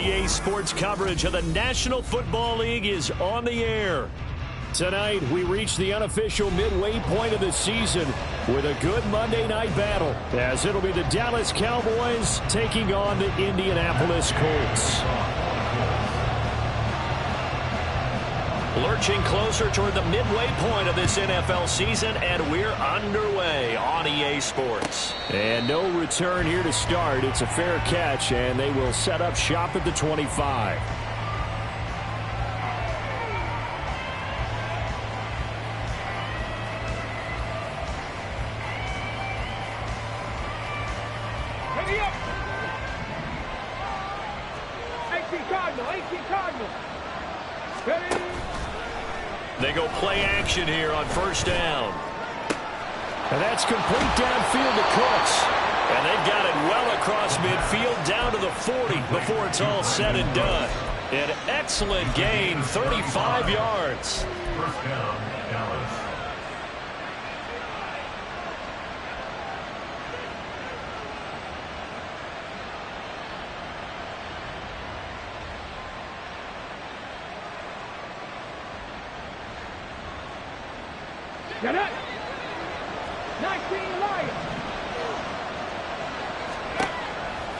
EA Sports coverage of the National Football League is on the air. Tonight, we reach the unofficial midway point of the season with a good Monday night battle, as it'll be the Dallas Cowboys taking on the Indianapolis Colts. Lurching closer toward the midway point of this NFL season, and we're underway on EA Sports. And no return here to start. It's a fair catch, and they will set up shop at the 25. They go play action here on first down. And that's complete downfield to Cooks. And they've got it well across midfield down to the 40 before it's all said and done. An excellent gain, 35 yards. First down, Dallas. Get it! 19 Lions.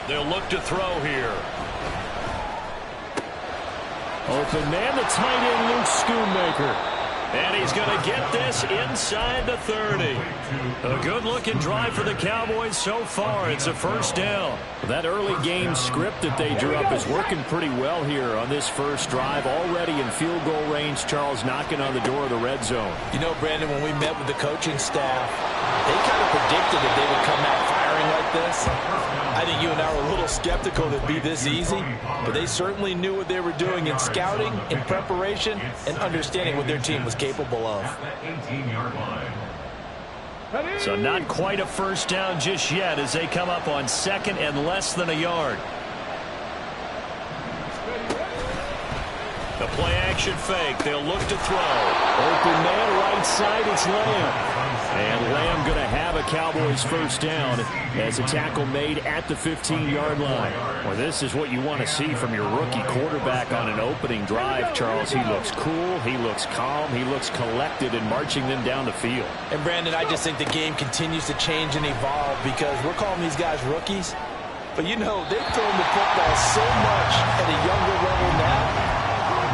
They'll look to throw here. Open man, the tight end, Luke Schoonmaker. And he's going to get this inside the 30. A good-looking drive for the Cowboys so far. It's a first down. That early game script that they drew up is working pretty well here on this first drive. Already in field goal range, Charles knocking on the door of the red zone. You know, Brandon, when we met with the coaching staff, they kind of predicted that they would come out firing like this. I think you and I were a little skeptical that it'd be this easy, but they certainly knew what they were doing in scouting, in preparation, and understanding what their team was capable of. So not quite a first down just yet as they come up on second and less than a yard. The play action fake. They'll look to throw. Open man right side. It's Lamb. And Lamb going to have a Cowboys first down as a tackle made at the 15-yard line. Well, this is what you want to see from your rookie quarterback on an opening drive, Charles. He looks cool. He looks calm. He looks collected in marching them down the field. And, Brandon, I just think the game continues to change and evolve because we're calling these guys rookies. But, you know, they've thrown the football so much at a younger level now.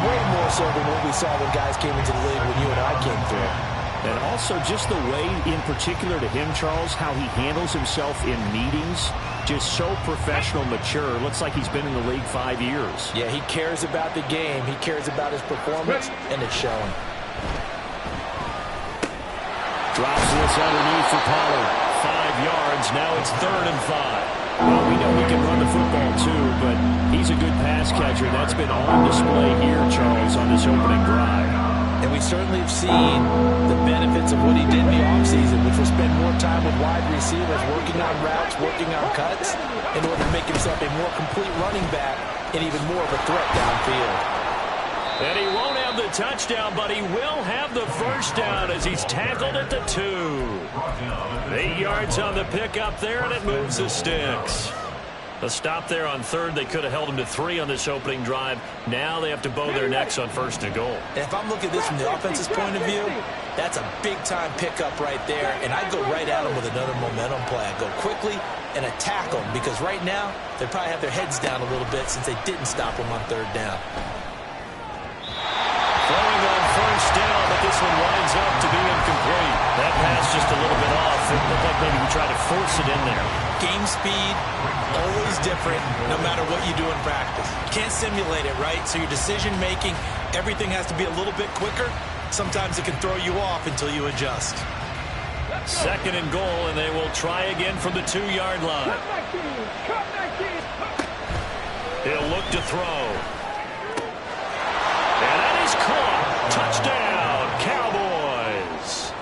Way more so than what we saw when guys came into the league when you and I came through. And also just the way, in particular to him, Charles, how he handles himself in meetings. Just so professional, mature. Looks like he's been in the league 5 years. Yeah, he cares about the game. He cares about his performance, and it's showing. Drops this underneath for Pollard. 5 yards. Now it's 3rd and 5. Well, we know he can run the football, too, but he's a good pass catcher. That's been on display here, Charles, on this opening drive. And we certainly have seen the benefits of what he did in the offseason, which was spend more time with wide receivers, working on routes, working on cuts, in order to make himself a more complete running back and even more of a threat downfield. And he won't have the touchdown, but he will have the first down as he's tackled at the 2. 8 yards on the pickup there, and it moves the sticks. The stop there on 3rd. They could have held him to 3 on this opening drive. Now they have to bow their necks on 1st and goal. And if I'm looking at this from the offense's point of view, that's a big-time pickup right there. And I'd go right at him with another momentum play. I'd go quickly and attack them because right now they probably have their heads down a little bit since they didn't stop him on 3rd down. Throwing on first down, but this one winds up to be incomplete. That pass just a little bit off. It looked like maybe we tried to force it in there. Game speed, always different no matter what you do in practice. You can't simulate it, right? So your decision-making, everything has to be a little bit quicker. Sometimes it can throw you off until you adjust. 2nd and goal, and they will try again from the 2-yard line. He'll look to throw. And that is caught. Touchdown, Cowboys.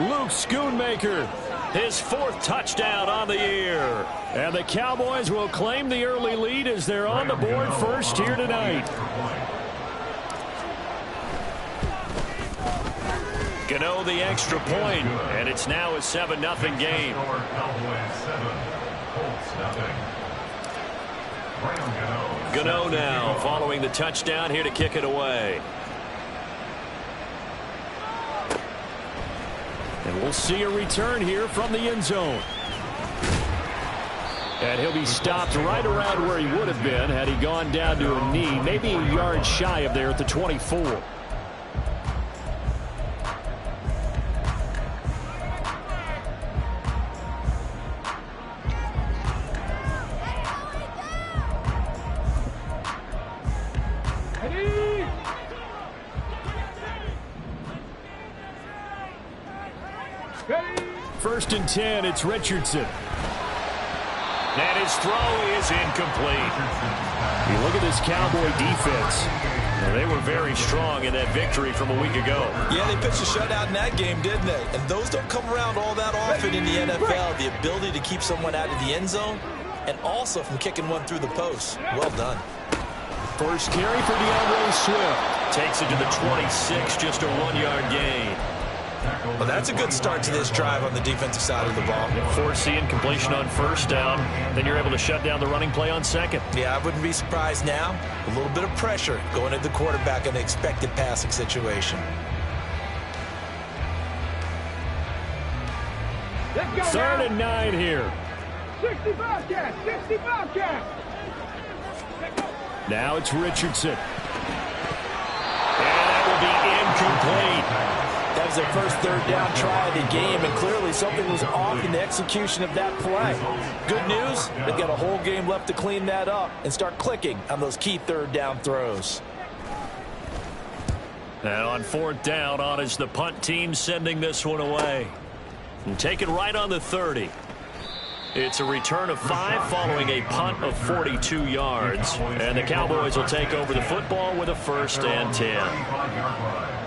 Luke Schoonmaker, his 4th touchdown on the year. And the Cowboys will claim the early lead as they're on the board first here tonight. Gano the extra point, and it's now a 7-0 game. Gano now following the touchdown here to kick it away. And we'll see a return here from the end zone. And he'll be stopped right around where he would have been had he gone down to a knee, maybe a yard shy of there at the 24. First and 10, it's Richardson. And his throw is incomplete. You look at this Cowboy defense. Well, they were very strong in that victory from a week ago. Yeah, they pitched a shutout in that game, didn't they? And those don't come around all that often in the NFL. The ability to keep someone out of the end zone and also from kicking one through the post. Well done. First carry for DeAndre Swift. Takes it to the 26, just a 1-yard gain. Well, that's a good start to this drive on the defensive side of the ball. Forcing incompletion on first down. Then you're able to shut down the running play on second. Yeah, I wouldn't be surprised now. A little bit of pressure going at the quarterback in an expected passing situation. Third and 9 here. 65 cats, 65 cats. Now it's Richardson. And that will be incomplete. That was their first third down try of the game, and clearly something was off in the execution of that play. Good news, they've got a whole game left to clean that up and start clicking on those key third down throws. And on fourth down, on is the punt team sending this one away. And take it right on the 30. It's a return of 5 following a punt of 42 yards. And the Cowboys will take over the football with a 1st and 10.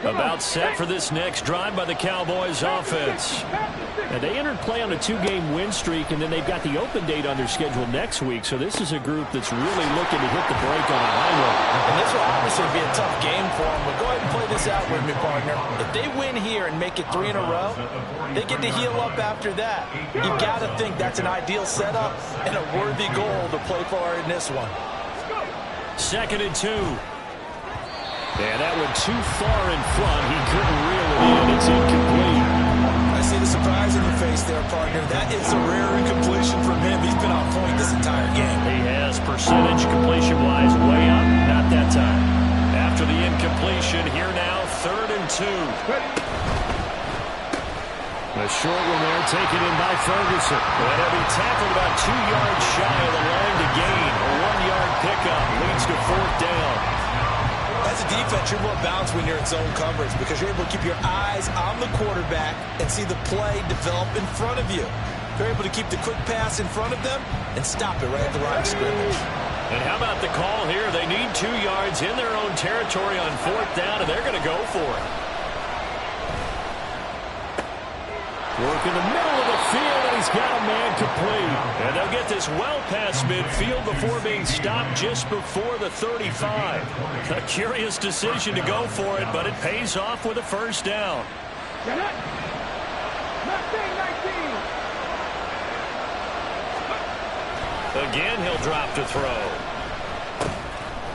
About set for this next drive by the Cowboys offense. And they entered play on a 2-game win streak, and then they've got the open date on their schedule next week. So this is a group that's really looking to hit the brake on a high note. And this will obviously be a tough game for them, but go ahead and play this out with me, partner. If they win here and make it 3 in a row, they get to heal up after that. You've got to think that's an ideal setup and a worthy goal to play for in this one. 2nd and 2. And that went too far in front. He couldn't reel it in. It's incomplete. I see the surprise in your face there, partner. That is a rare incompletion from him. He's been on point this entire game. He has percentage completion-wise way up. Not that time. After the incompletion, here now, 3rd and 2. A short one there, taken in by Ferguson. And he'll be tackled about 2 yards shy of the line to gain. A 1-yard pickup leads to 4th down. As a defense, you're more balanced when you're in zone coverage because you're able to keep your eyes on the quarterback and see the play develop in front of you. You're able to keep the quick pass in front of them and stop it right at the line of scrimmage. And how about the call here? They need 2 yards in their own territory on 4th down, and they're going to go for it. Work in the middle of the field, and he's got a man complete. And they'll get this well past midfield before being stopped just before the 35. A curious decision to go for it, but it pays off with a 1st down. Again, he'll drop to throw.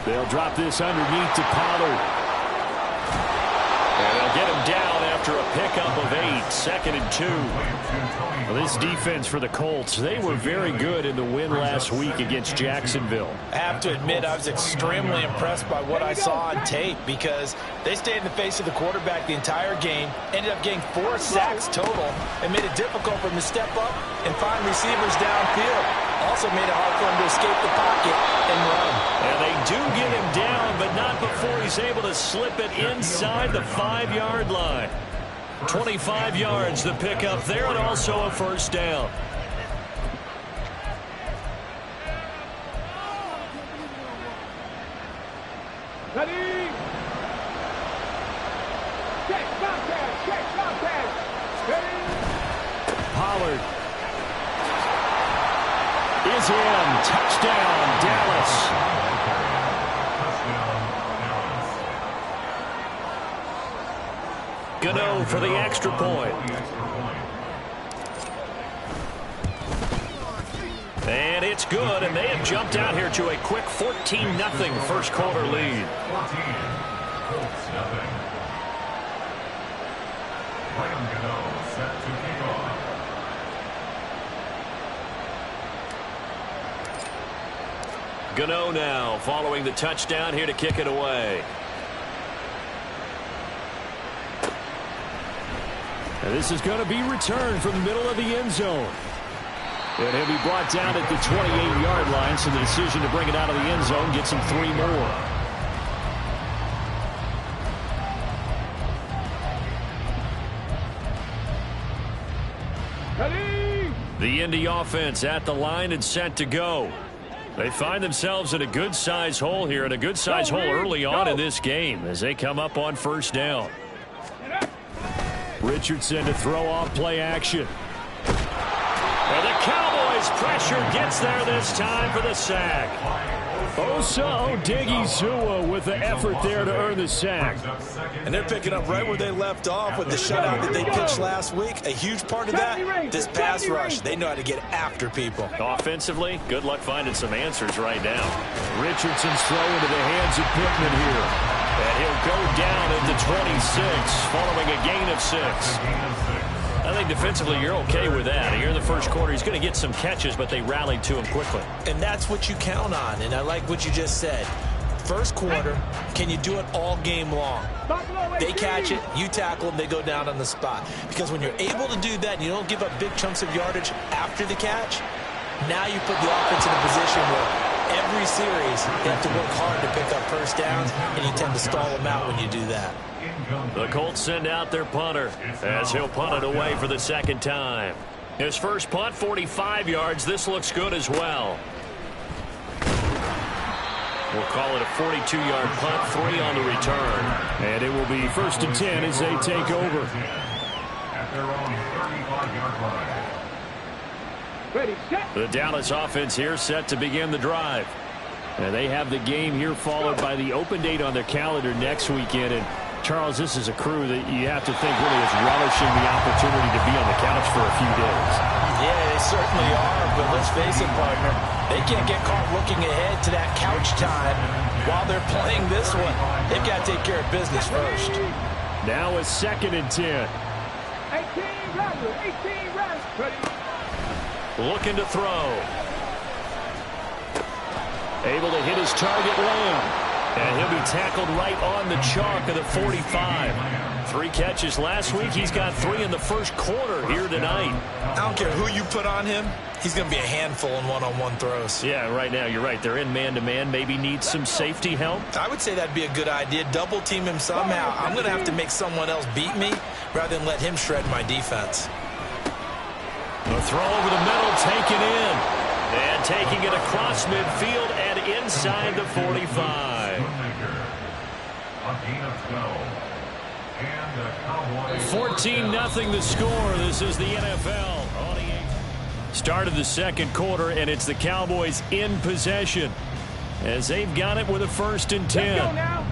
They'll drop this underneath to Pollard. And they'll get him down after a pickup of 8, 2nd and 2. Well, this defense for the Colts, they were very good in the win last week against Jacksonville. I have to admit, I was extremely impressed by what I saw on tape because they stayed in the face of the quarterback the entire game, ended up getting 4 sacks total, and made it difficult for him to step up and find receivers downfield. Also made it hard for him to escape the pocket and run. And they do get him down, but not before he's able to slip it inside the 5-yard line. 25 yards the pickup there, and also a 1st down. Ready? Check, contact, check, contact. Ready? Pollard is in. Touchdown, Dallas. Gano for the extra point. And it's good, and they have jumped out here to a quick 14-0 first quarter lead. 14. Colts nothing. Gano set to kick off. Gano now following the touchdown here to kick it away. And this is going to be returned from the middle of the end zone. And he'll be brought down at the 28-yard line, so the decision to bring it out of the end zone gets him 3 more. Ready? The Indy offense at the line and set to go. They find themselves in a good-size hole here, and a good-size hole early on in this game as they come up on first down. Richardson to throw off play action. And the Cowboys pressure gets there this time for the sack. Osa Odighizuwa with the effort there to earn the sack. And they're picking up right where they left off with the shutout that they pitched last week. A huge part of that, this pass rush. They know how to get after people. Offensively, good luck finding some answers right now. Richardson's throw into the hands of Pittman here. And he'll go down at the 26 following a gain of 6. I think defensively you're okay with that. Here in the first quarter, he's going to get some catches, but they rallied to him quickly. And that's what you count on, and I like what you just said. First quarter, can you do it all game long? They catch it, you tackle them, they go down on the spot. Because when you're able to do that and you don't give up big chunks of yardage after the catch, now you put the offense in a position where every series they have to work hard to pick up first downs, and you tend to stall them out when you do that. The Colts send out their punter as he'll punt it away for the second time. His first punt, 45 yards. This looks good as well. We'll call it a 42-yard punt, 3 on the return. And it will be 1st and 10 as they take over. At their own 35-yard line. Ready, set. The Dallas offense here set to begin the drive. And they have the game here followed by the open date on their calendar next weekend. And Charles, this is a crew that you have to think really is relishing the opportunity to be on the couch for a few days. Yeah, they certainly are, but let's face it, partner, they can't get caught looking ahead to that couch time while they're playing this one. They've got to take care of business first. Now a 2nd and 10. 18 runs. Ready? Looking to throw. Able to hit his target, Lamb. And he'll be tackled right on the chalk of the 45. 3 catches last week. He's got 3 in the first quarter here tonight. I don't care who you put on him. He's going to be a handful in one-on-one throws. Yeah, right now you're right. They're in man-to-man. Maybe need some safety help. I would say that'd be a good idea. Double team him somehow. I'm going to have to make someone else beat me rather than let him shred my defense. A throw over the middle, taken in. And taking it across midfield and inside the 45. A gain of 12. And the Cowboys 14-0 the score. This is the NFL. Start of the second quarter, and it's the Cowboys in possession as they've got it with a 1st and 10. Let's go now.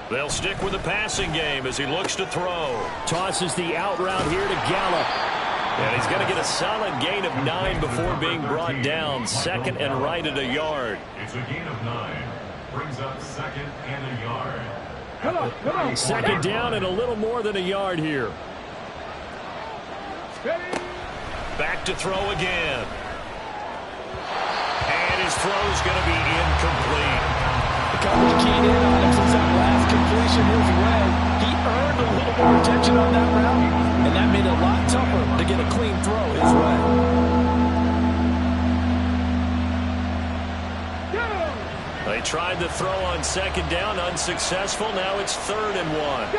They'll stick with the passing game as he looks to throw. Tosses the out route here to Gallup. And he's going to get a solid gain of 9 before being brought down. 2nd and right at a yard. It's a gain of 9. Brings up 2nd and a yard. Come on. 2nd down and a little more than a yard here. Ready? Back to throw again. And his throw's going to be incomplete. The coverage keyed in on him since that last completion his way. He earned a little more attention on that route, and that made it a lot tougher to get a clean throw his way. They tried to throw on 2nd down, unsuccessful. Now it's 3rd and 1.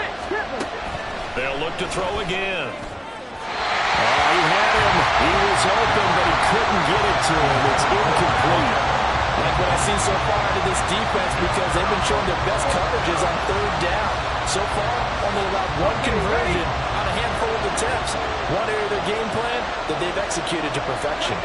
They'll look to throw again. Oh, he had him. He was open, but he couldn't get it to him. It's incomplete. Like what I've seen so far out of this defense, because they've been showing their best coverages on 3rd down. So far, only allowed 1 conversion on a handful of attempts. One area of their game plan that they've executed to perfection.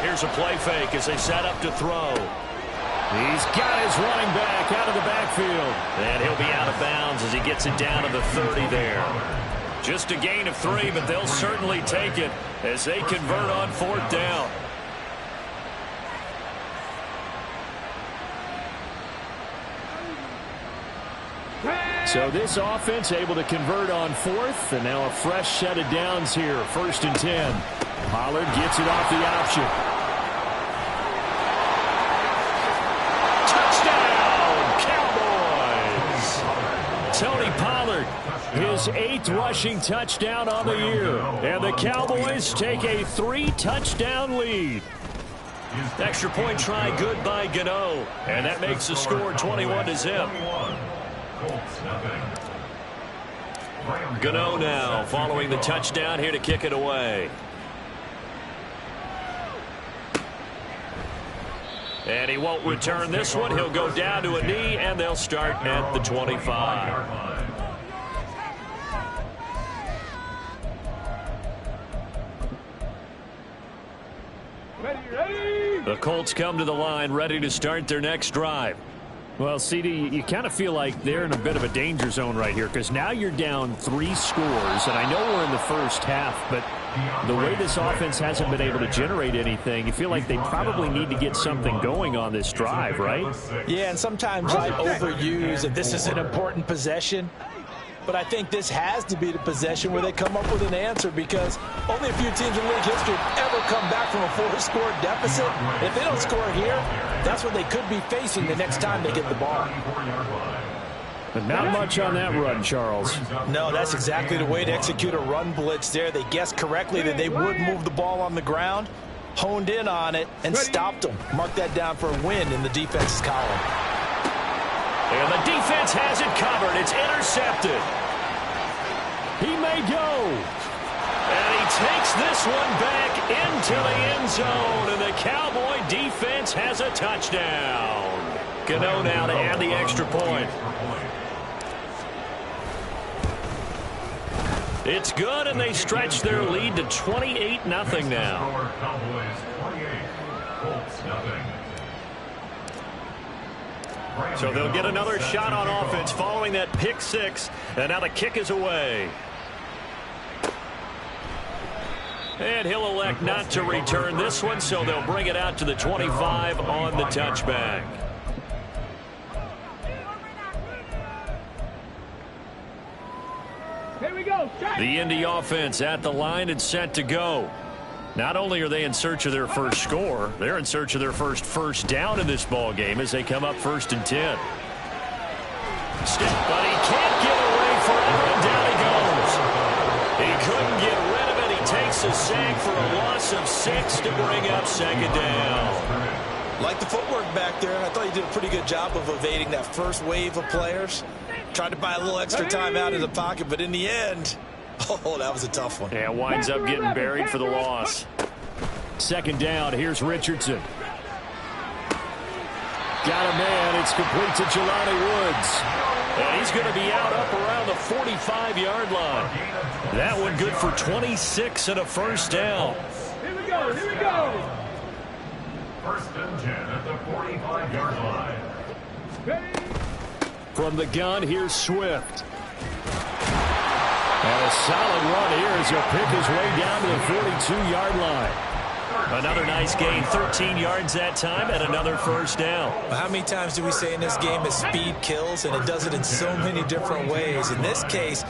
Here's here's a play fake as they set up to throw. He's got his running back out of the backfield. And he'll be out of bounds as he gets it down to the 30 there. Just a gain of 3, but they'll certainly take it as they convert on 4th down. So this offense able to convert on 4th, and now a fresh set of downs here. 1st and 10. Pollard gets it off the option. Touchdown, Cowboys! Tony Pollard, his 8th rushing touchdown on the year. And the Cowboys take a 3-touchdown lead. Extra point try good by Gano. And that makes the score 21-0. Gano now following the touchdown here to kick it away. And he won't return this one. He'll go down to a knee, and they'll start at the 25. The Colts come to the line ready to start their next drive. Well, CD, you kind of feel like they're in a bit of a danger zone right here because now you're down 3 scores, and I know we're in the first half, but the way this offense hasn't been able to generate anything, you feel like they probably need to get something going on this drive, right? Yeah, and sometimes I overuse that this is an important possession. But I think this has to be the possession where they come up with an answer because only a few teams in league history have ever come back from a 4-score deficit. If they don't score here, that's what they could be facing the next time they get the ball. But not much on that run, Charles. No, that's exactly the way to execute a run blitz there. They guessed correctly that they would move the ball on the ground, honed in on it, and stopped them. Mark that down for a win in the defense's column. And the defense has it covered. It's intercepted. He may go. And he takes this one back into the end zone. And the Cowboy defense has a touchdown. Gano now to add the extra point. It's good, and they stretch their lead to 28-0 now. So they'll get another shot on offense following that pick 6. And now the kick is away. And he'll elect not to return this one, so they'll bring it out to the 25 on the touchback. Here we go. The Indy offense at the line and set to go. Not only are they in search of their first score, they're in search of their first down in this ball game as they come up 1st and 10. But he can't get away forever, and down he goes. He couldn't get rid of it. He takes a sack for a loss of 6 to bring up 2nd down. Like the footwork back there, I thought he did a pretty good job of evading that first wave of players. Tried to buy a little extra time out of the pocket, but in the end, oh, that was a tough one. And winds up getting buried for the loss. 2nd down. Here's Richardson. Got a man. It's complete to Jelani Woods. And he's going to be out up around the 45-yard line. That one good for 26 and a 1st down. Here we go. Here we go. 1st and 10 at the 45-yard line. Ready. From the gun, here's Swift. And a solid run here as he'll pick his way down to the 42-yard line. Another nice gain, 13 yards that time, and another 1st down. Well, how many times do we say in this game that speed kills, and it does it in so many different ways? In this case,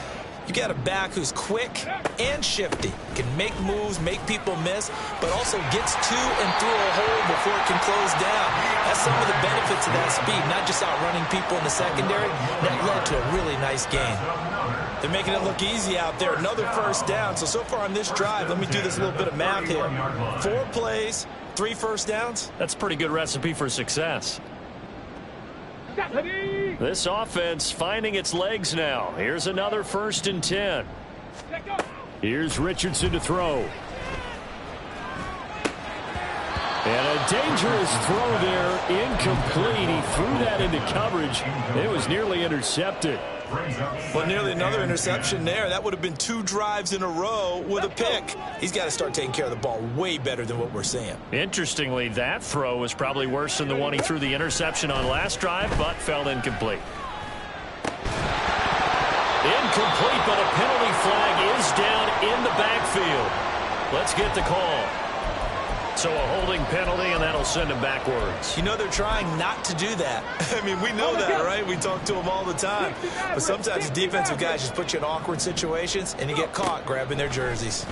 you got a back who's quick and shifty, can make moves, make people miss, but also gets to and through a hole before it can close down. That's some of the benefits of that speed, not just outrunning people in the secondary. That led to a really nice gain. They're making it look easy out there. Another 1st down. So far on this drive, let me do this little bit of math here. 4 plays, 3 1st downs. That's a pretty good recipe for success. This offense finding its legs now. Here's another 1st and 10. Here's Richardson to throw. And a dangerous throw there, incomplete. He threw that into coverage. It was nearly intercepted. Well, nearly another interception there. That would have been 2 drives in a row with a pick. He's got to start taking care of the ball way better than what we're seeing. Interestingly, that throw was probably worse than the one he threw the interception on last drive, but fell incomplete. Incomplete, but a penalty flag is down in the backfield. Let's get the call. So a holding penalty, and that'll send him backwards. You know they're trying not to do that. I mean, we know that, right? We talk to them all the time. But sometimes the defensive guys just put you in awkward situations, and you get caught grabbing their jerseys.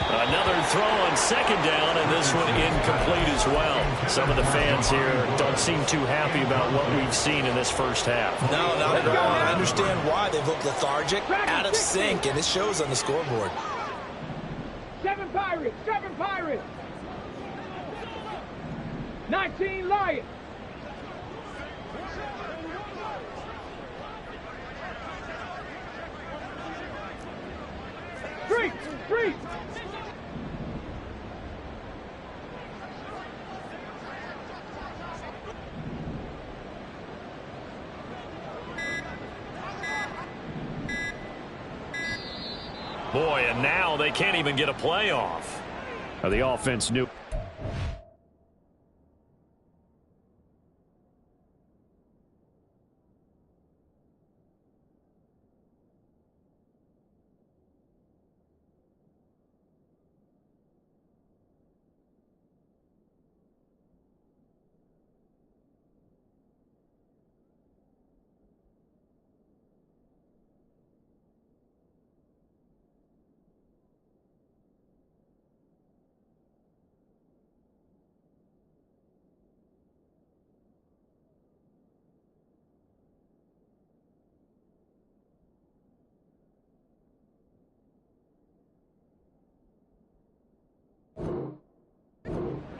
Another throw on second down, and this one incomplete as well. Some of the fans here don't seem too happy about what we've seen in this first half. No, not at all. I understand why. They've looked lethargic, out of sync, and it shows on the scoreboard. 7 Pirates, 7 Pirates. 19 Lions. Three. Boy, and now they can't even get a playoff. The offense knew.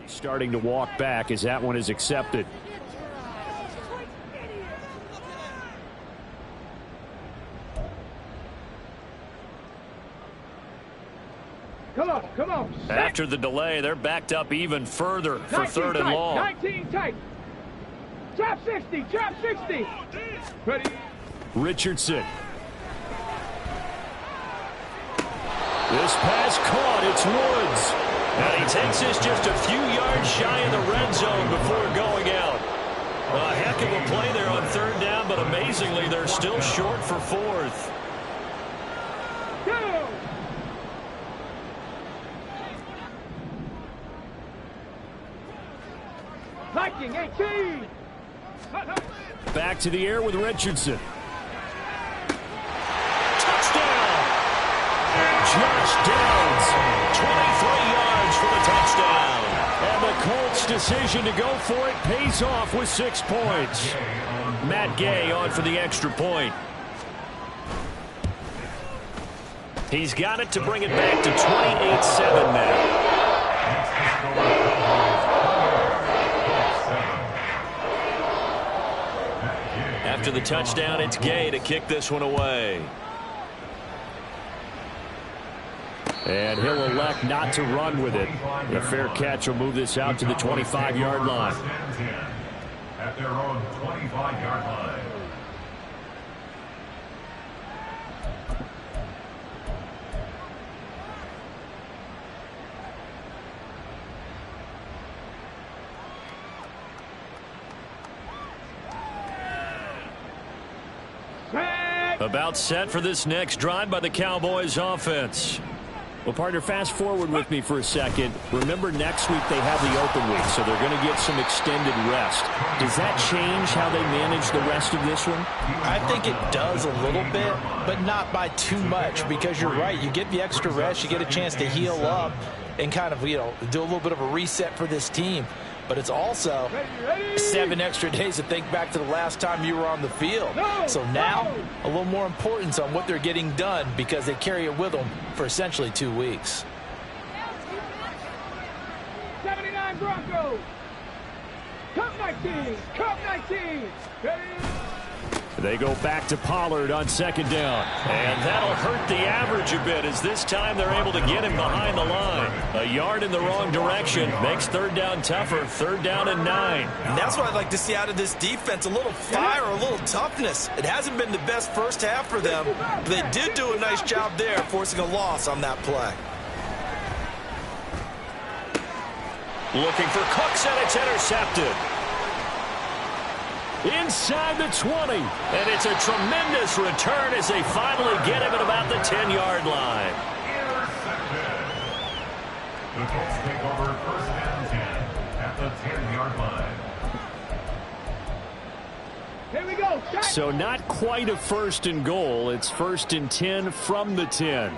Starting to walk back as that one is accepted. Come on. After the delay, they're backed up even further for third and long. 19 tight. Trap 60. Ready. Richardson. This pass caught. It's Woods. And he takes this just a few yards shy of the red zone before going out. A heck of a play there on third down, but amazingly, they're still short for fourth. Go! Viking 18. Back to the air with Richardson. Josh Downs, 23 yards for the touchdown. And the Colts' decision to go for it pays off with 6 points. Matt Gay on for the extra point. He's got it to bring it back to 28-7 now. After the touchdown, it's Gay to kick this one away. And he'll elect not to run with it. A fair catch will move this out to the 25-yard line. At their own 25-yard line. About set for this next drive by the Cowboys offense. Well, partner, fast forward with me for a second. Remember, next week they have the open week, so they're going to get some extended rest. Does that change how they manage the rest of this one? I think it does a little bit, but not by too much, because you're right. You get the extra rest, you get a chance to heal up and kind of, do a little bit of a reset for this team. But it's also 7 extra days to think back to the last time you were on the field. So now, a little more importance on what they're getting done because they carry it with them for essentially 2 weeks. 79 Broncos. Cup 19. Ready. They go back to Pollard on second down. And that'll hurt the average a bit as this time they're able to get him behind the line. A yard in the wrong direction makes third down tougher. Third down and 9. And that's what I'd like to see out of this defense. A little fire, a little toughness. It hasn't been the best first half for them, but they did do a nice job there forcing a loss on that play. Looking for Cooks, and it's intercepted. Inside the 20. And it's a tremendous return as they finally get him at about the 10-yard line. Intercepted. The Colts take over first and 10 at the 10-yard line. Here we go. Shot. So not quite a first and goal. It's first and 10 from the 10.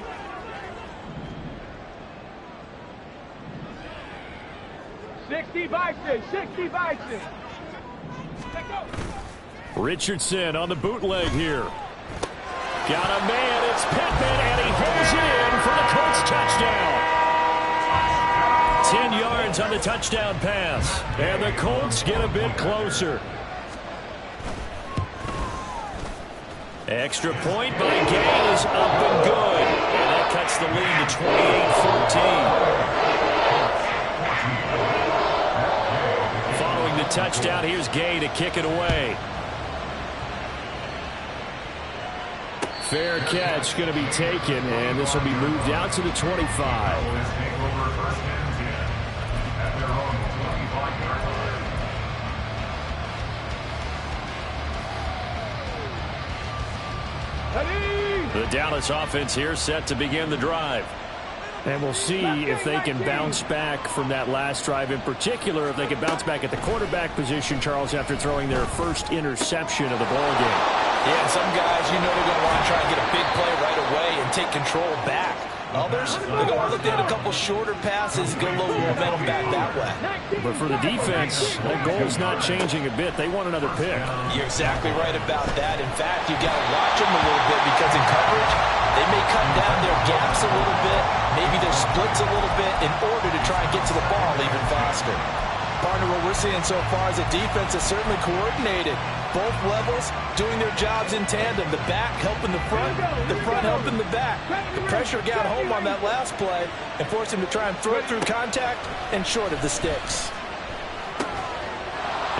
$60 Bison. Richardson on the bootleg here. Got a man. It's Pittman, and he holds it in for the Colts touchdown. 10 yards on the touchdown pass. And the Colts get a bit closer. Extra point by Gay is up and good. And that cuts the lead to 28-14. Following the touchdown, here's Gay to kick it away. Fair catch going to be taken, and this will be moved out to the 25. The Dallas offense here set to begin the drive. And we'll see if they can bounce back from that last drive in particular, if they can bounce back at the quarterback position, Charles, after throwing their first interception of the ballgame. Yeah, some guys, you know, they're going to want to try and get a big play right away and take control back. Others, they're going to look at a couple shorter passes, get a little momentum back that way. But for the defense, that goal's not changing a bit. They want another pick. You're exactly right about that. In fact, you got to watch them a little bit because in coverage, they may cut down their gaps a little bit, maybe their splits a little bit in order to try and get to the ball even faster. Partner, what we're seeing so far is a defense that's certainly coordinated. Both levels doing their jobs in tandem. The back helping the front helping the back. The pressure got home on that last play and forced him to try and throw it through contact and short of the sticks.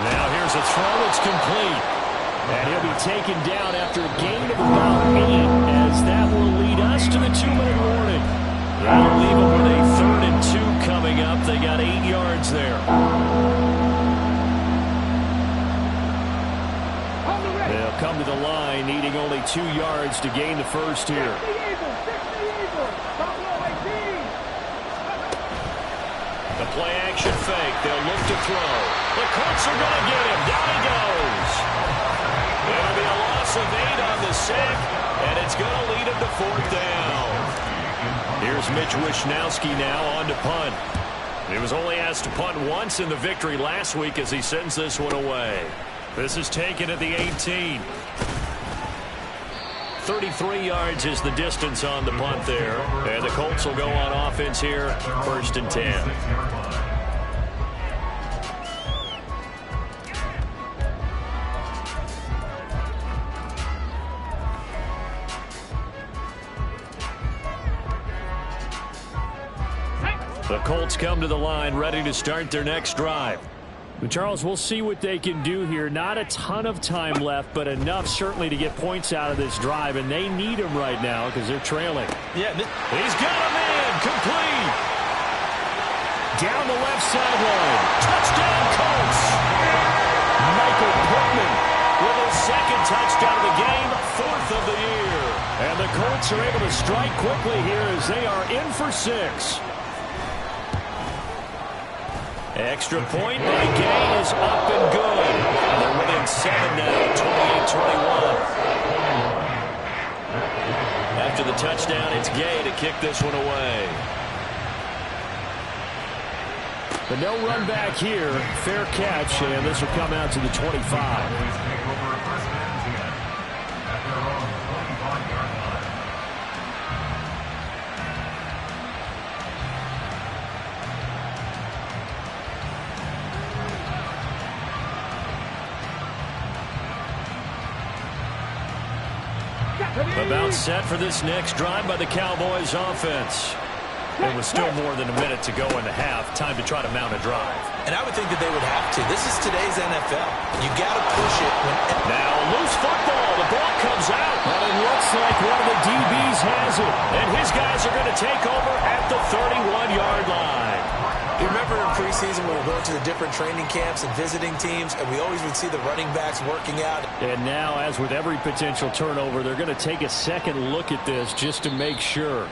Now here's a throw. It's complete. And he'll be taken down after a gain of about 8, as that will lead us to the 2-minute warning. That'll leave them with a 3rd and 2 coming up. They got 8 yards there. They'll come to the line, needing only 2 yards to gain the first here. The play action fake. They'll look to throw. The Colts are going to get him. Down he goes. It'll be a loss of 8 on the sack, and it's going to lead him to 4th down. Here's Mitch Wishnowski now on to punt. He was only asked to punt once in the victory last week as he sends this one away. This is taken at the 18. 33 yards is the distance on the punt there. And the Colts will go on offense here, 1st and 10. The Colts come to the line ready to start their next drive. But Charles, we'll see what they can do here. Not a ton of time left, but enough certainly to get points out of this drive, and they need them right now because they're trailing. Yeah, he's got a man complete. Down the left sideline. Touchdown, Colts. Michael Pittman with his 2nd touchdown of the game, 4th of the year. And the Colts are able to strike quickly here as they are in for 6. Extra point by Gay is up and good. And they're within 7 now, 28-21. After the touchdown, it's Gay to kick this one away. But no run back here. Fair catch, and this will come out to the 25. About set for this next drive by the Cowboys offense. It was still more than a minute to go in the half. Time to try to mount a drive. And I would think that they would have to. This is today's NFL. You got to push it. Now, loose football. The ball comes out. But it looks like one of the DBs has it. And his guys are going to take over at the 31-yard line. You remember in preseason when we were going to the different training camps and visiting teams, and we always would see the running backs working out. And now, as with every potential turnover, they're going to take a second look at this just to make sure.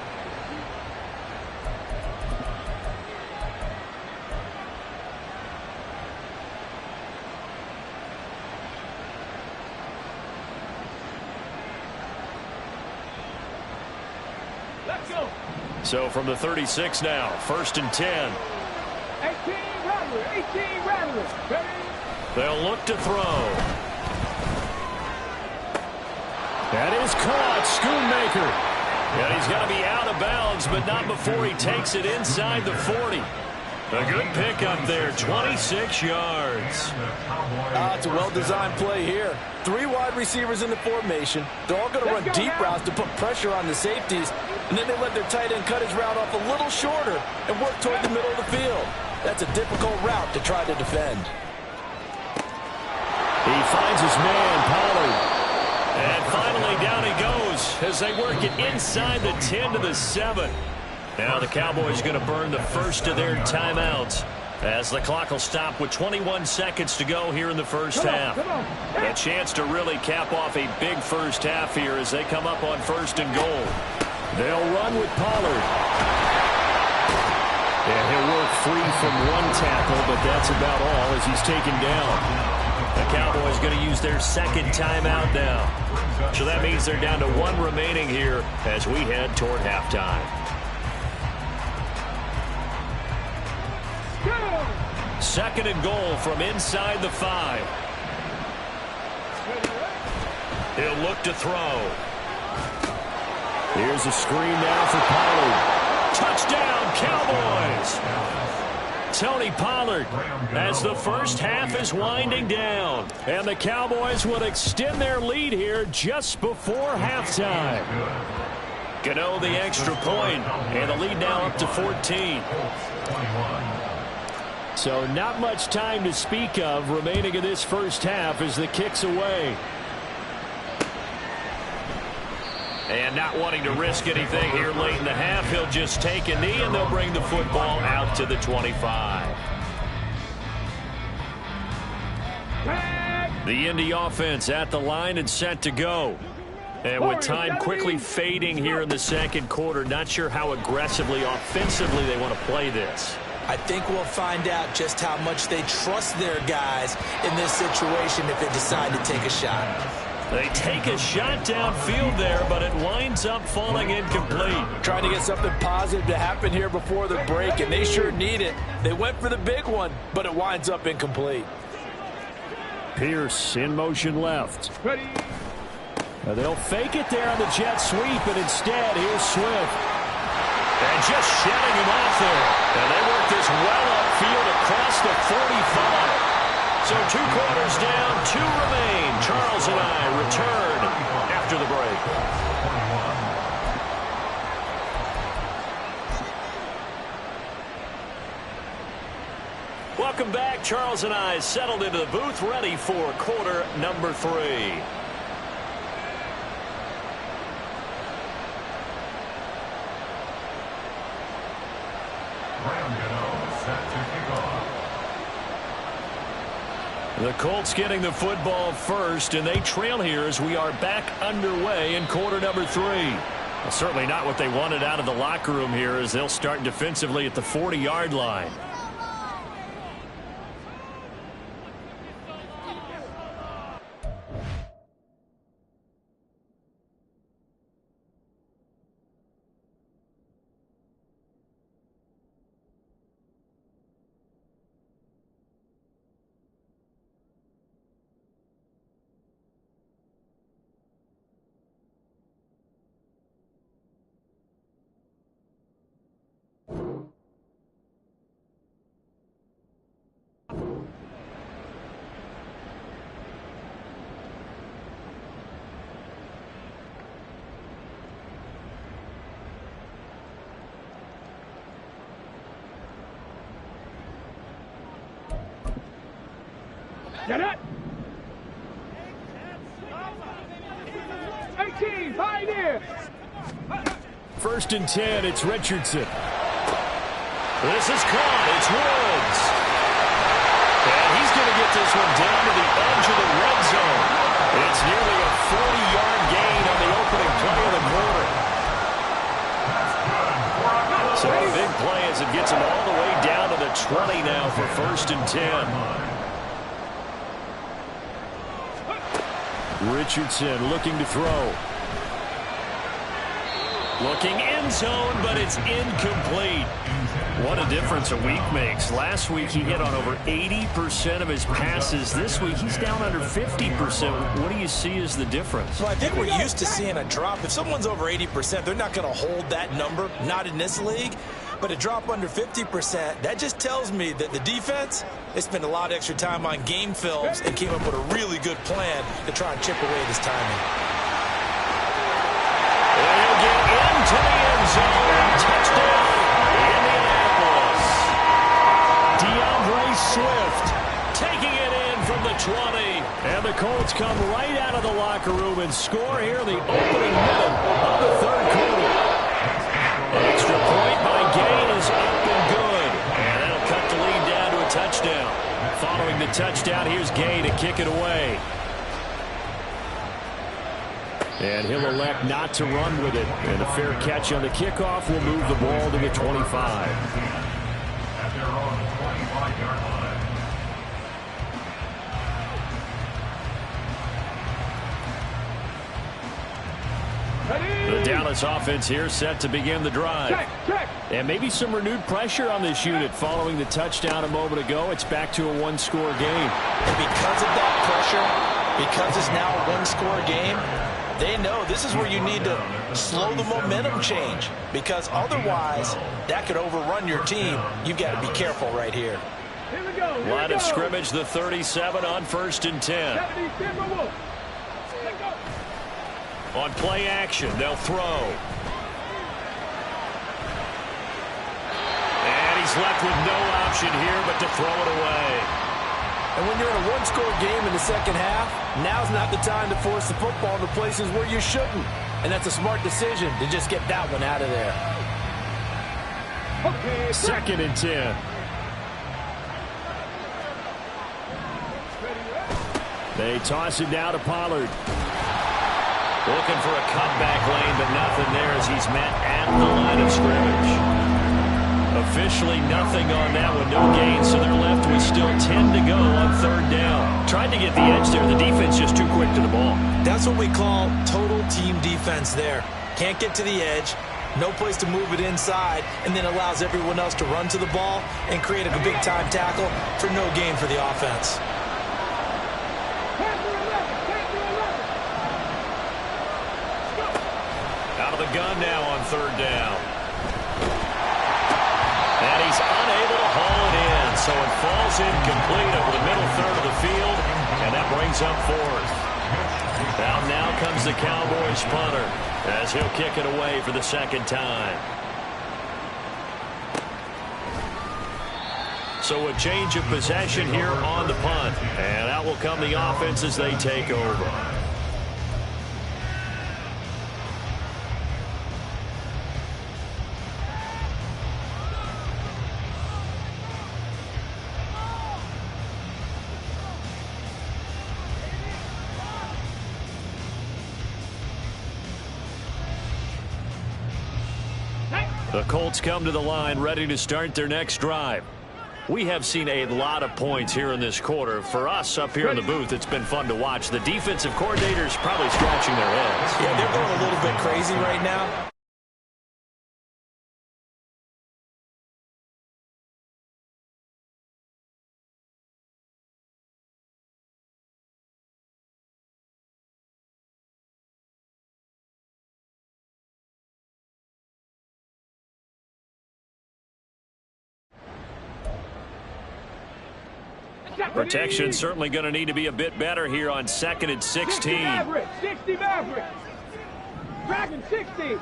So from the 36 now, 1st and 10. 18 Rattler. They'll look to throw. That is caught. Schoonmaker. And he's going to be out of bounds, but not before he takes it inside the 40. A good pickup there, 26 yards. It's a well-designed play here. 3 wide receivers in the formation. They're all going to run deep routes to put pressure on the safeties, and then they let their tight end cut his route off a little shorter and work toward the middle of the field. That's a difficult route to try to defend. He finds his man, Pollard. And finally down he goes as they work it inside the 10 to the 7. Now the Cowboys going to burn the first of their timeouts as the clock will stop with 21 seconds to go here in the first half. A chance to really cap off a big first half here as they come up on 1st and goal. They'll run with Pollard. And he'll work free from one tackle, but that's about all as he's taken down. The Cowboys going to use their second timeout now. So that means they're down to 1 remaining here as we head toward halftime. Second and goal from inside the 5. He'll look to throw. Here's a screen now for Pollard. Touchdown, Cowboys! Tony Pollard as the first half is winding down. And the Cowboys will extend their lead here just before halftime. Gano the extra point, and the lead now up to 14. So not much time to speak of remaining in this first half as the kick's away. And not wanting to risk anything here late in the half, he'll just take a knee and they'll bring the football out to the 25. The Indy offense at the line and set to go. And with time quickly fading here in the second quarter, not sure how aggressively, offensively they want to play this. I think we'll find out just how much they trust their guys in this situation if they decide to take a shot. They take a shot downfield there, but it winds up falling incomplete. Trying to get something positive to happen here before the break, and they sure need it. They went for the big one, but it winds up incomplete. Pierce in motion left. They'll fake it there on the jet sweep, and instead, here's Swift. And just shedding him off there. And they work this well upfield across the 45. So 2 quarters down, 2 remain. Charles and I return after the break. Welcome back. Charles and I settled into the booth, ready for quarter number 3. The Colts getting the football first, and they trail here as we are back underway in quarter number 3. Well, certainly not what they wanted out of the locker room here as they'll start defensively at the 40-yard line. Get it. 18, Pioneer. 1st and 10, it's Richardson. This is caught. It's Woods. And he's going to get this one down to the edge of the red zone. It's nearly a 40-yard gain on the opening play of the quarter. So a big play as it gets him all the way down to the 20 now for 1st and 10. Richardson looking to throw. Looking end zone, but it's incomplete. What a difference a week makes. Last week he hit on over 80% of his passes. This week he's down under 50%. What do you see as the difference? Well, I think we're used to seeing a drop. If someone's over 80%, they're not going to hold that number, not in this league. But a drop under 50%, that just tells me that the defense, they spent a lot of extra time on game films and came up with a really good plan to try and chip away this timing. They'll get into the end zone. Touchdown, Indianapolis. DeAndre Swift taking it in from the 20. And the Colts come right out of the locker room and score here in the opening minute of the 3rd quarter. Extra point by Gain is up and good. And that'll cut the lead down to a touchdown. Following the touchdown, here's Gain to kick it away. And he'll elect not to run with it. And a fair catch on the kickoff will move the ball to the 25. At their own 25-yard line. The Dallas offense here set to begin the drive. Check. And maybe some renewed pressure on this unit following the touchdown a moment ago. It's back to a 1-score game. And because of that pressure, because it's now a 1-score game, they know this is where you need to slow the momentum change, because otherwise that could overrun your team. You've got to be careful right here. Here we go. Line of scrimmage, the 37 on 1st and 10. On play action, they'll throw. And he's left with no option here but to throw it away. And when you're in a 1-score game in the second half, now's not the time to force the football into places where you shouldn't. And that's a smart decision to just get that one out of there. Okay, 2nd and 10. They toss it down to Pollard. Looking for a cutback lane, but nothing there as he's met at the line of scrimmage. Officially nothing on that one, no gain, so they're left with still 10 to go on 3rd down. Tried to get the edge there. The defense just too quick to the ball. That's what we call total team defense there. Can't get to the edge, no place to move it inside, and then allows everyone else to run to the ball and create a big-time tackle for no gain for the offense. Out of the gun now on 3rd down. And he's unable to haul it in, so it falls incomplete over the middle third of the field, and that brings up 4th. Now comes the Cowboys punter as he'll kick it away for the 2nd time. So a change of possession here on the punt, and out will come the offense as they take over. The Colts come to the line ready to start their next drive. We have seen a lot of points here in this quarter. For us up here in the booth, it's been fun to watch. The defensive coordinators probably scratching their heads. Yeah, they're going a little bit crazy right now. Protection certainly going to need to be a bit better here on 2nd and 16. 60 Maverick. Dragon 60.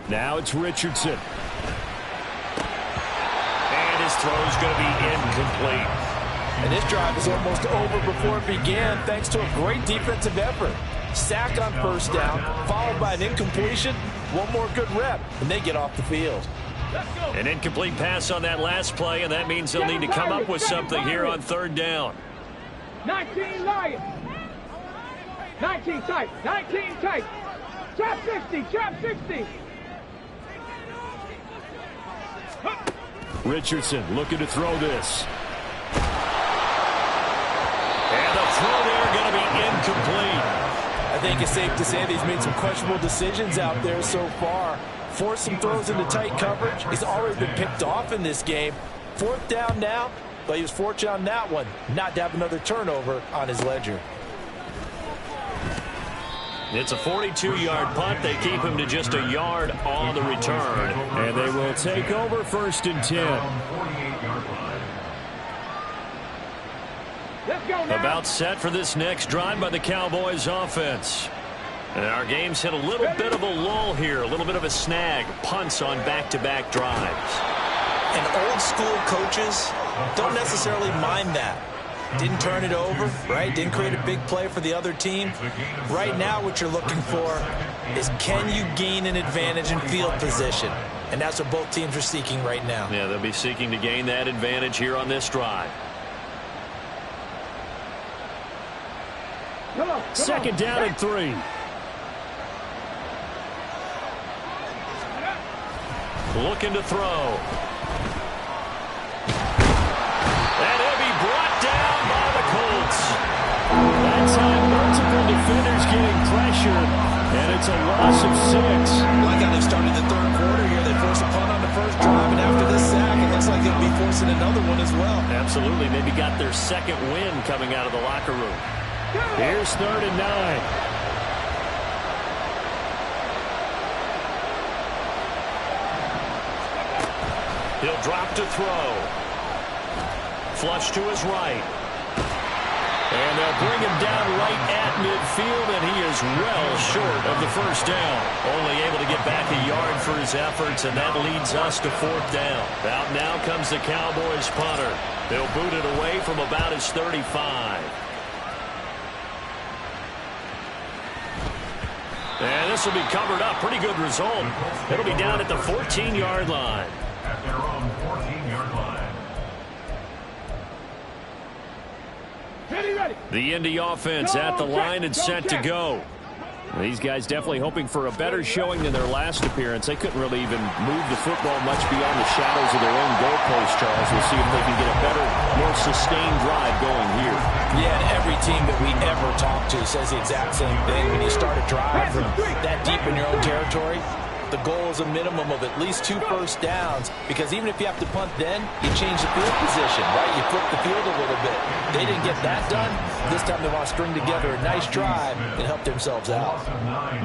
Now it's Richardson. And his throw's going to be incomplete. And this drive is almost over before it began thanks to a great defensive effort. Sack on first down, followed by an incompletion. One more good rep, and they get off the field. An incomplete pass on that last play, and that means they'll need to come up with something here on third down. 19 Lions. 19 tight. 19 tight. Trap 60. Trap 60. Richardson looking to throw this. And the throw there going to be incomplete. I think it's safe to say that he's made some questionable decisions out there so far. Forced some throws into tight coverage. He's already been picked off in this game. Fourth down now, but he was fortunate on that one not to have another turnover on his ledger. It's a 42-yard punt. They keep him to just a yard on the return. And they will take over 1st and 10. Let's go now. About set for this next drive by the Cowboys offense. And our game's hit a little bit of a lull here, a little bit of a snag. Punts on back-to-back drives. And old school coaches don't necessarily mind that. Didn't turn it over, right? Didn't create a big play for the other team. Right now what you're looking for is, can you gain an advantage in field position? And that's what both teams are seeking right now. Yeah, they'll be seeking to gain that advantage here on this drive. Come on. Second down and 3. Looking to throw. And he'll be brought down by the Colts. That time, multiple defenders getting pressure, and it's a loss of 6. Like how they started the third quarter here. They forced a punt on the first drive, and after this sack, it looks like they'll be forcing another one as well. Absolutely. Maybe got their second win coming out of the locker room. Here's 3rd and 9. He'll drop to throw. Flush to his right. And they'll bring him down right at midfield, and he is well short of the first down. Only able to get back a yard for his efforts, and that leads us to 4th down. Out now comes the Cowboys punter. They'll boot it away from about his 35. And this will be covered up. Pretty good result. It'll be down at the 14-yard line. At their own 14-yard line. Ready. The Indy offense at the line and set to go. These guys definitely hoping for a better showing than their last appearance. They couldn't really even move the football much beyond the shadows of their own goalpost, Charles. We'll see if they can get a better, more sustained drive going here. Yeah, and every team that we ever talk to says the exact same thing. When you start a drive from that deep in your own territory, the goal is a minimum of at least 2 first downs, because even if you have to punt then, you change the field position, right? You flip the field a little bit. They didn't get that done. This time they want to string together a nice drive and help themselves out.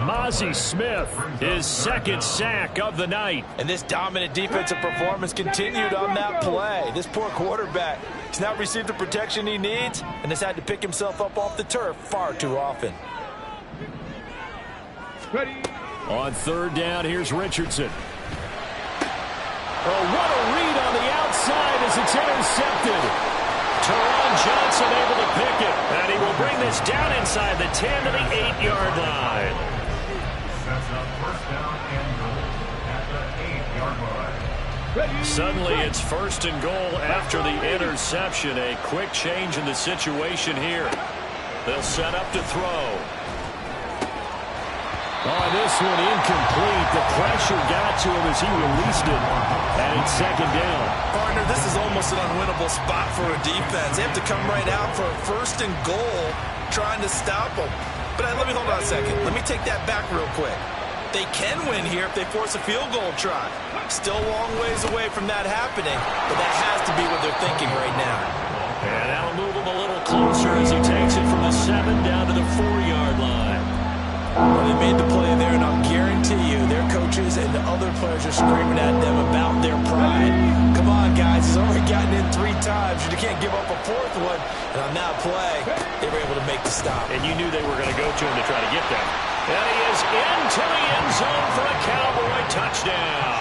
Mozzie Smith, his 2nd sack of the night. And this dominant defensive performance continued on that play. This poor quarterback has not received the protection he needs and has had to pick himself up off the turf far too often. Ready. On 3rd down, here's Richardson. Oh, what a read on the outside as it's intercepted. Teron Johnson able to pick it, and he will bring this down inside the 10 to the 8-yard line. Sets up 1st down and goal at the 8-yard line. Suddenly it's 1st and goal after the interception. A quick change in the situation here. They'll set up to throw. Oh, this one incomplete. The pressure got to him as he released it. And it's 2nd down. Partner, this is almost an unwinnable spot for a defense. They have to come right out for a 1st and goal trying to stop them. But let me hold on a second. Let me take that back real quick. They can win here if they force a field goal try. Still a long ways away from that happening, but that has to be what they're thinking right now. And that'll move him a little closer as he takes it from the 7 down to the 4-yard line. Well, they made the play there, and I'll guarantee you their coaches and the other players are screaming at them about their pride. Come on, guys. He's already gotten in 3 times. You can't give up a 4th one. And on that play, they were able to make the stop. And you knew they were going to go to him to try to get that. And he is into the end zone for a Cowboy touchdown.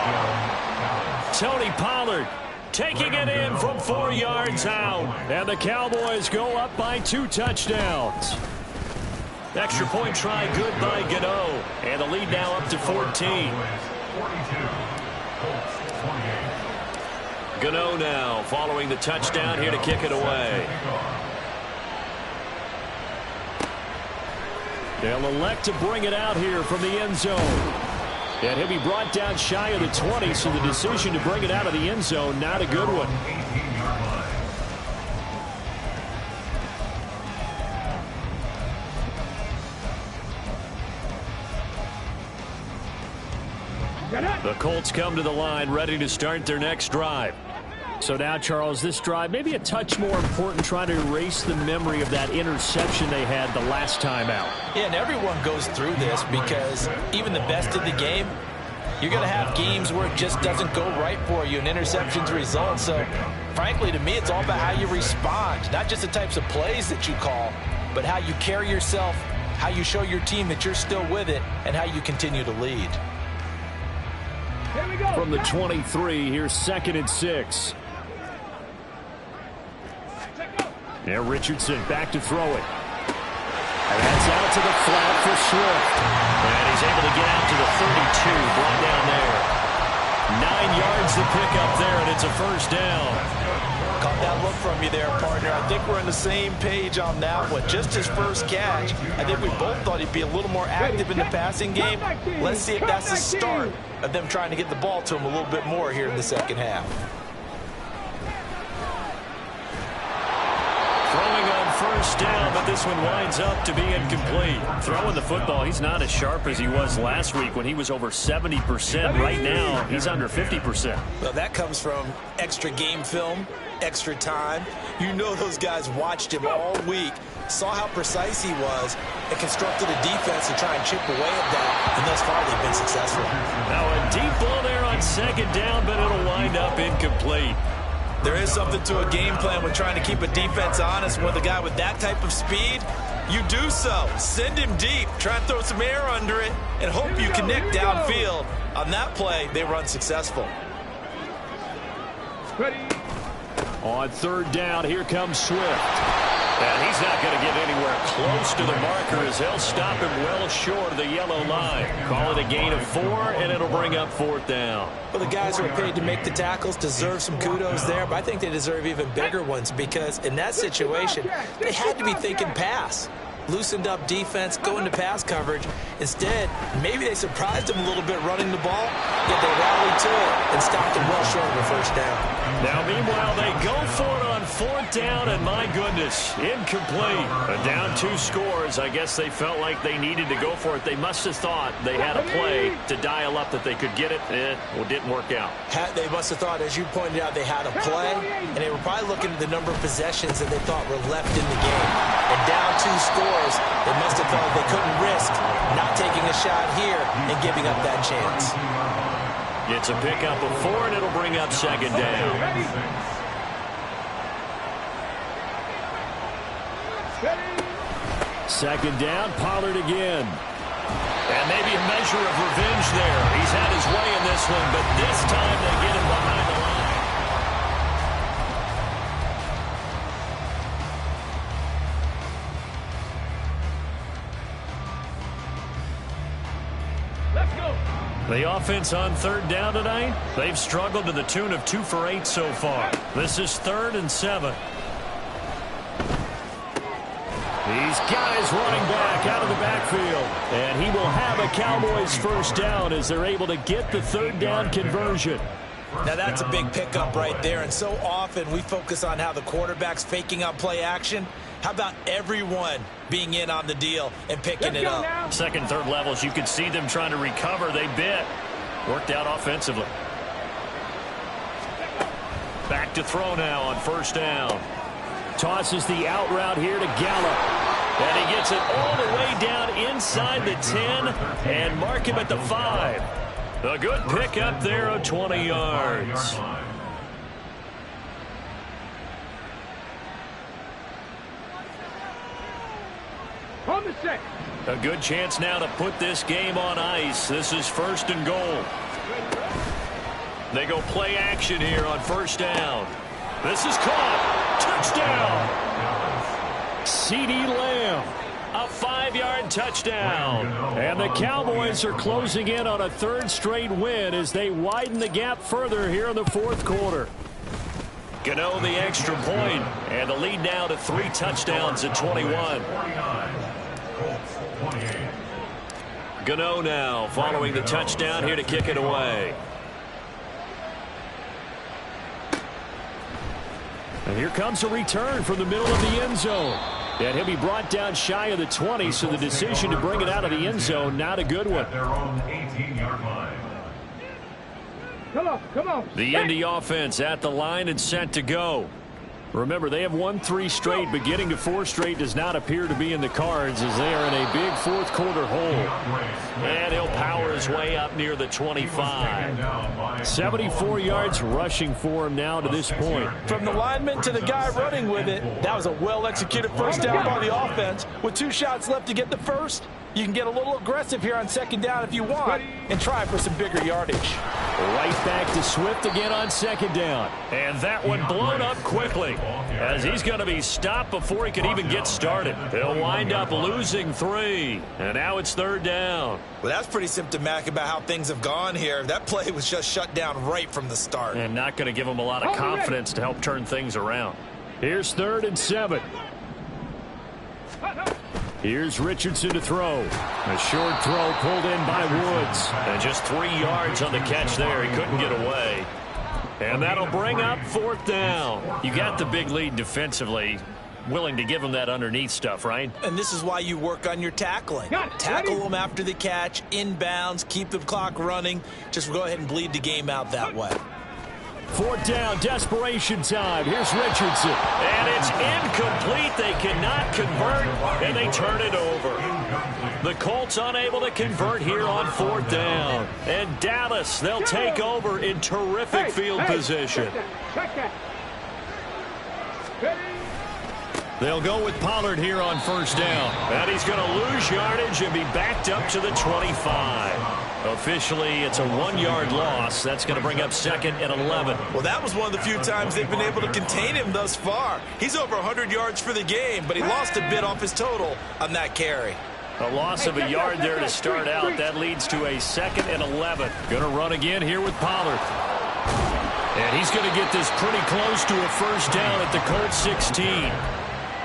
Tony Pollard taking it in from 4 yards out. And the Cowboys go up by 2 touchdowns. Extra point try good by Gano. And the lead now up to 14. Gano now following the touchdown here to kick it away. They'll elect to bring it out here from the end zone. And he'll be brought down shy of the 20, so the decision to bring it out of the end zone, not a good one. The Colts come to the line ready to start their next drive. So now, Charles, this drive maybe a touch more important, trying to erase the memory of that interception they had the last time out. Yeah, and everyone goes through this because even the best of the game, you're going to have games where it just doesn't go right for you, and interceptions result. So, frankly, to me, it's all about how you respond, not just the types of plays that you call, but how you carry yourself, how you show your team that you're still with it, and how you continue to lead. From the 23, here's 2nd and 6. Now Richardson back to throw it. And that's out to the flat for Swift. And he's able to get out to the 32, brought down there. 9 yards to pick up there, and it's a first down. Caught that look from you there, partner. I think we're on the same page on that one. Just his first catch, I think we both thought he'd be a little more active in the passing game. Let's see if that's the start of them trying to get the ball to him a little bit more here in the second half. Throwing on first down, but this one winds up to be incomplete. Throwing the football, he's not as sharp as he was last week when he was over 70%. Right now, he's under 50%. Well, that comes from extra game film, extra time. You know those guys watched him all week, saw how precise he was, and constructed a defense to try and chip away at that, and thus far they've been successful. Now a deep ball there on second down, but it'll wind up incomplete. There is something to a game plan when trying to keep a defense honest. With a guy with that type of speed, you do so. Send him deep, try and throw some air under it, and hope you connect downfield. On that play, they were unsuccessful. Ready. On third down, here comes Swift. And he's not going to get anywhere close to the marker as they'll stop him well short of the yellow line. Call it a gain of 4, and it'll bring up 4th down. Well, the guys who are paid to make the tackles deserve some kudos there, but I think they deserve even bigger ones because in that situation, they had to be thinking pass. Loosened up defense, go into pass coverage. Instead, maybe they surprised him a little bit running the ball, yet they rallied to it and stopped him well short of a first down. Now, meanwhile, they go for it on 4th down, and my goodness, incomplete. A down 2 scores. I guess they felt like they needed to go for it. They must have thought they had a play to dial up that they could get it. Well, it didn't work out. They must have thought, as you pointed out, they had a play, and they were probably looking at the number of possessions that they thought were left in the game. And down 2 scores, they must have felt they couldn't risk not taking a shot here and giving up that chance. It's a pickup of 4, and it'll bring up second down. Second down, Pollard again. And maybe a measure of revenge there. He's had his way in this one, but this time they get him behind the line. The offense on third down tonight, they've struggled to the tune of 2 for 8 so far. This is 3rd and 7. These guys running back out of the backfield. And he will have a Cowboys first down as they're able to get the 3rd down conversion. Now that's a big pickup right there, and so often we focus on how the quarterback's faking out play action. How about everyone being in on the deal and picking it up? Now. Second, third levels, you could see them trying to recover. They bit. Worked out offensively. Back to throw now on first down. Tosses the out route here to Gallup. And he gets it all the way down inside the 10 and mark him at the 5. A good pickup there of 20 yards. On the 6. A good chance now to put this game on ice. This is 1st and goal. They go play action here on first down. This is caught. Touchdown. CeeDee Lamb. A 5-yard touchdown. And the Cowboys are closing in on a third straight win as they widen the gap further here in the fourth quarter. Gano the extra point, and the lead now to 3 touchdowns at 21. Gano now following the touchdown here to kick it away. And here comes a return from the middle of the end zone. And he'll be brought down shy of the 20, so the decision to bring it out of the end zone, not a good one. Their own 18-yard line. Come on. The Indy offense at the line and set to go. Remember, they have won 3 straight, but getting to 4 straight does not appear to be in the cards as they are in a big fourth quarter hole. And he'll power his way up near the 25. 74 yards rushing for him now to this point. From the lineman to the guy running with it, that was a well-executed first down by the offense. With 2 shots left to get the first, you can get a little aggressive here on second down if you want and try for some bigger yardage. Right back to Swift again on second down. And that one blown up quickly as he's going to be stopped before he can even get started. He'll wind up losing 3. And now it's third down. Well, that's pretty symptomatic about how things have gone here. That play was just shut down right from the start. And not going to give him a lot of confidence to help turn things around. Here's 3rd and 7. Here's Richardson to throw. A short throw pulled in by Woods. And just 3 yards on the catch there. He couldn't get away. And that'll bring up 4th down. You got the big lead defensively. Willing to give him that underneath stuff, right? And this is why you work on your tackling. Tackle them after the catch, inbounds, keep the clock running. Just go ahead and bleed the game out that way. 4th down, desperation time. Here's Richardson. And it's incomplete. They cannot convert, and they turn it over. The Colts unable to convert here on 4th down. And Dallas, they'll take over in terrific field position. They'll go with Pollard here on first down. And he's going to lose yardage and be backed up to the 25. Officially, it's a 1-yard loss. That's going to bring up 2nd and 11. Well, that was one of the few times they've been able to contain him thus far. He's over 100 yards for the game, but he lost a bit off his total on that carry. A loss of a yard there to start out. That leads to a 2nd and 11. Going to run again here with Pollard. And he's going to get this pretty close to a first down at the Colts 16.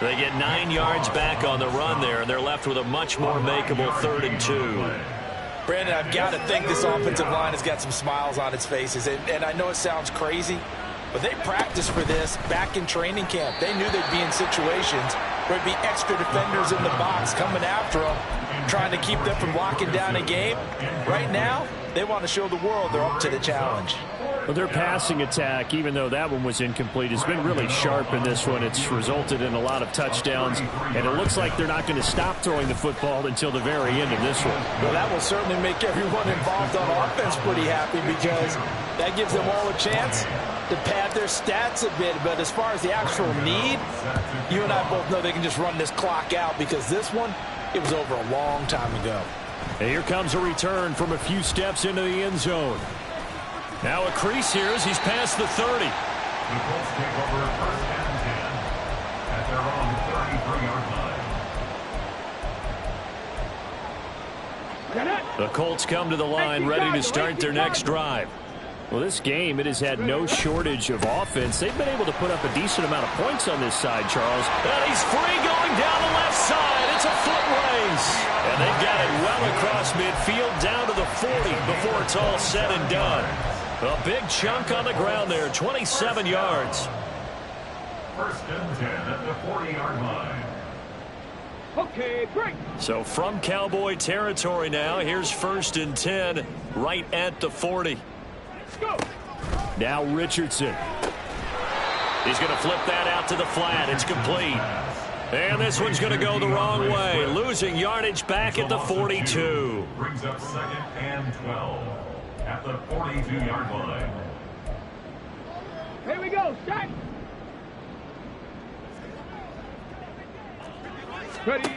They get 9 yards back on the run there, and they're left with a much more makeable 3rd and 2. Brandon, I've got to think this offensive line has got some smiles on its faces. And I know it sounds crazy, but they practiced for this back in training camp. They knew they'd be in situations where there'd be extra defenders in the box coming after them, trying to keep them from locking down a game. Right now, they want to show the world they're up to the challenge. Well, their passing attack, even though that one was incomplete, has been really sharp in this one. It's resulted in a lot of touchdowns, and it looks like they're not going to stop throwing the football until the very end of this one. Well, that will certainly make everyone involved on offense pretty happy because that gives them all a chance to pad their stats a bit. But as far as the actual need, you and I both know they can just run this clock out because this one, it was over a long time ago. And here comes a return from a few steps into the end zone. Now a crease here as he's past the 30. The Colts take over 1st and 10 at their own 33-yard line. The Colts come to the line ready to start their next drive. Well, this game, it has had no shortage of offense. They've been able to put up a decent amount of points on this side, Charles. And he's free going down the left side. It's a foot race. And they've got it well across midfield down to the 40 before it's all said and done. A big chunk on the ground there, 27 yards. 1st and 10 at the 40-yard line. Okay, break. So from Cowboy territory now, here's 1st and 10 right at the 40. Go. Now Richardson. He's going to flip that out to the flat. It's complete. And this one's going to go the wrong way. Losing yardage back at the 42. Brings up 2nd and 12 at the 42-yard line. Here we go. Start. Ready.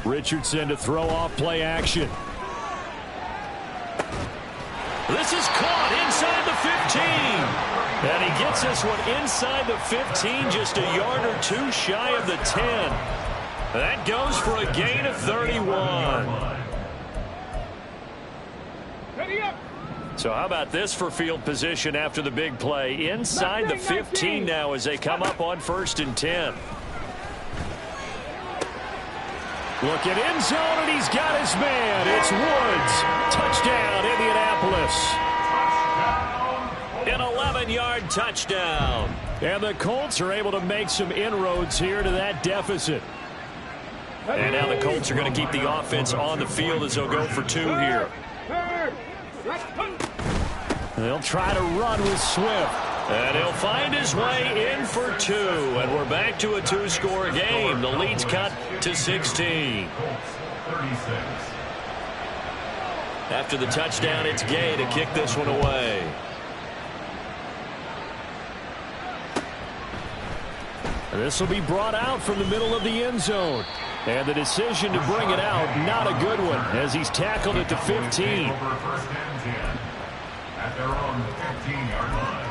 Richardson to throw off play action. This is caught inside the 15. And he gets this one inside the 15, just a yard or two shy of the 10. That goes for a gain of 31. Ready up. So how about this for field position after the big play? Inside the 15 now as they come up on 1st and 10. Look at end zone, and he's got his man. It's Woods. Touchdown, Indianapolis. An 11-yard touchdown. And the Colts are able to make some inroads here to that deficit. And now the Colts are going to keep the offense on the field as they'll go for 2 here. They'll try to run with Swift. And he'll find his way in for 2. And we're back to a 2-score game. The lead's cut to 16. After the touchdown, it's Gay to kick this one away. This will be brought out from the middle of the end zone. And the decision to bring it out, not a good one, as he's tackled at the 15. At their own 15-yard line.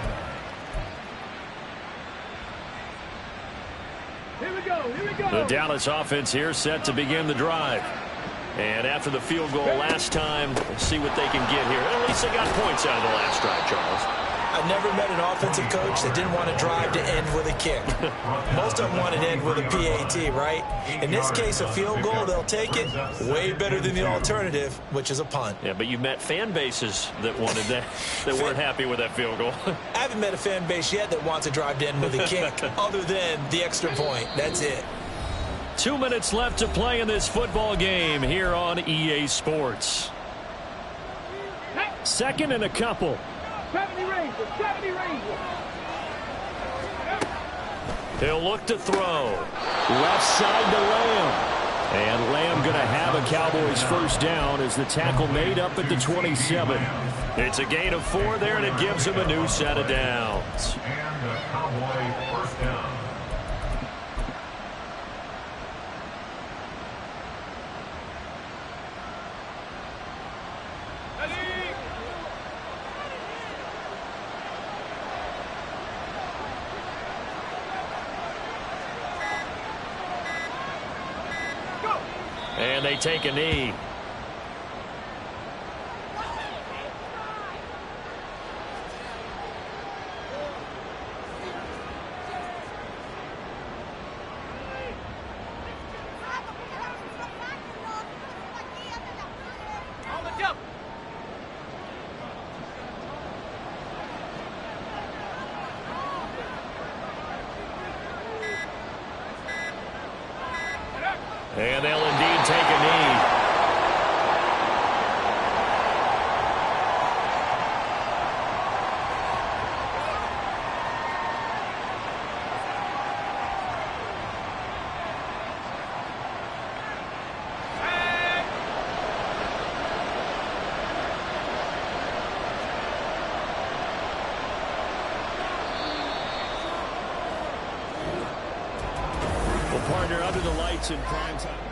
Here we go. Here we go. The Dallas offense here set to begin the drive. And after the field goal last time, see what they can get here. At least they got points out of the last drive, Charles. I've never met an offensive coach that didn't want to drive to end with a kick. Most of them want to end with a PAT, right? In this case, a field goal, they'll take it. Way better than the alternative, which is a punt. Yeah, but you met fan bases that wanted that, that weren't happy with that field goal. I haven't met a fan base yet that wants to drive to end with a kick other than the extra point. That's it. 2 minutes left to play in this football game here on EA Sports. 2nd and a couple. 70 range. 70 range. He'll look to throw. Left side to Lamb. And Lamb going to have a Cowboys first down as the tackle made up at the 27. It's a gain of 4 there, and it gives him a new set of downs. And a Cowboy first down. And they take a knee. And they'll indeed take a knee. Well, partner, under the lights in prime time.